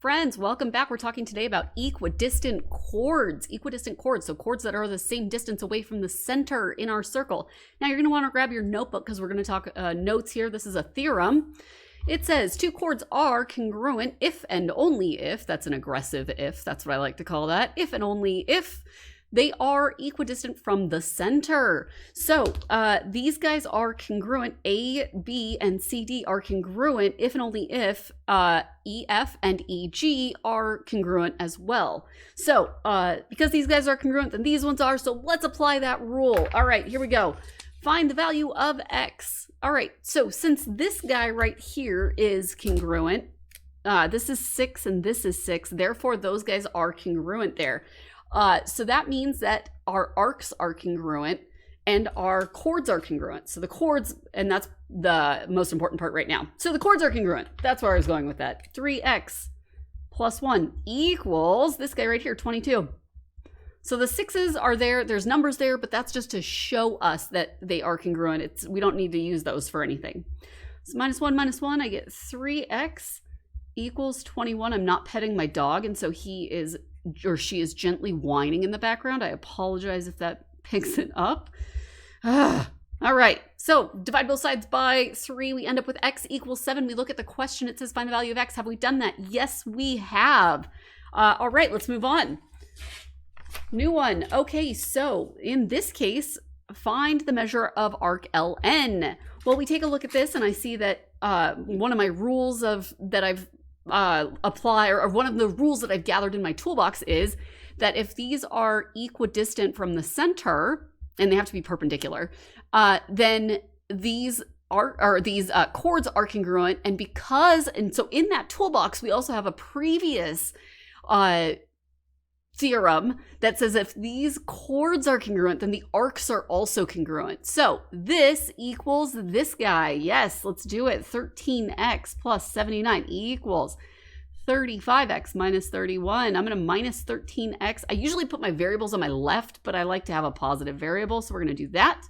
friends, welcome back. We're talking today about equidistant chords. Equidistant chords, so chords that are the same distance away from the center in our circle. Now you're going to want to grab your notebook because we're going to talk notes here. This is a theorem. It says two chords are congruent if and only if, that's an aggressive if, that's what I like to call that, if and only if they are equidistant from the center. So these guys are congruent. A, B, and C, D are congruent if and only if E, F, and E, G are congruent as well. So because these guys are congruent, then these ones are. So let's apply that rule. All right, here we go. Find the value of X. All right, so since this guy right here is congruent, this is 6 and this is 6, therefore those guys are congruent there. So that means that our arcs are congruent and our chords are congruent. So the chords, and that's the most important part right now. So the chords are congruent. That's where I was going with that. 3x plus 1 equals this guy right here, 22. So the 6s are there. There's numbers there, but that's just to show us that they are congruent. We don't need to use those for anything. So minus 1, I get 3x equals 21. I'm not petting my dog, and so he is, or she is gently whining in the background. I apologize if that picks it up. All right, so divide both sides by 3. We end up with x equals 7. We look at the question. It says find the value of x. Have we done that? Yes, we have. All right, let's move on. New one. Okay, so in this case, find the measure of arc LN. Well, we take a look at this and I see that one of my rules that I've apply, or one of the rules that I've gathered in my toolbox is that if these are equidistant from the center, and they have to be perpendicular, then these chords are congruent. And so in that toolbox, we also have a previous theorem that says if these chords are congruent, then the arcs are also congruent. So this equals this guy. Yes, let's do it. 13x plus 79 equals 35x minus 31. I'm going to minus 13x. I usually put my variables on my left, but I like to have a positive variable, so we're going to do that.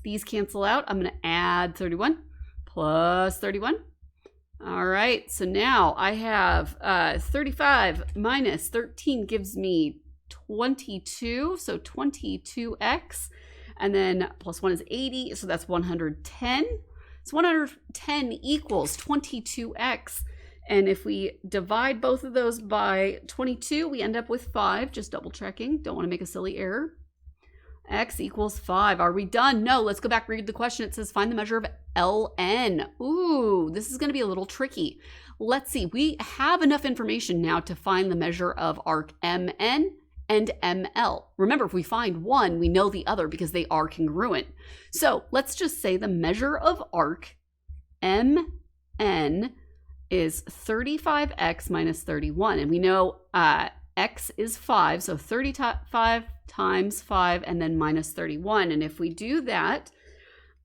These cancel out. I'm going to add 31 plus 31. All right, so now I have 35 minus 13 gives me 22, so 22x, and then plus 1 is 80, so that's 110. So 110 equals 22x, and if we divide both of those by 22, we end up with 5, just double checking, don't want to make a silly error. X equals 5. Are we done? No, let's go back, read the question. It says find the measure of LN. Ooh, this is going to be a little tricky. Let's see. We have enough information now to find the measure of arc MN and ML. Remember, if we find one, we know the other because they are congruent. So let's just say the measure of arc MN is 35x minus 31. And we know x is 5, so 35 times 5 and then minus 31. And if we do that,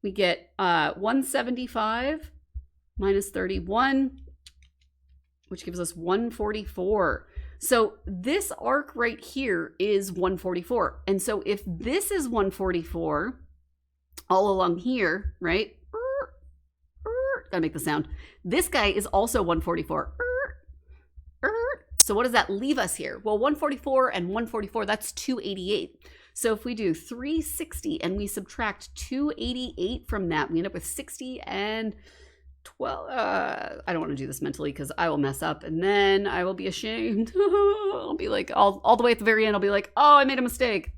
we get 175 minus 31, which gives us 144. So this arc right here is 144. And so if this is 144 all along here, right? Gotta make the sound. This guy is also 144. So what does that leave us here? Well, 144 and 144, that's 288. So if we do 360 and we subtract 288 from that, we end up with 60 and 12. I don't want to do this mentally because I will mess up and then I will be ashamed. I'll be like, all the way at the very end, I'll be like, oh, I made a mistake.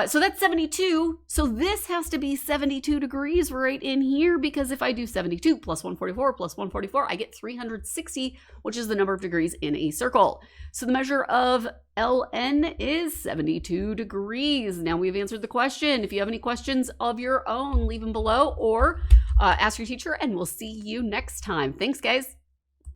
So that's 72. So this has to be 72 degrees right in here, because if I do 72 plus 144 plus 144, I get 360, which is the number of degrees in a circle. So the measure of LN is 72 degrees. Now we've answered the question. If you have any questions of your own, leave them below or ask your teacher, and we'll see you next time. Thanks, guys.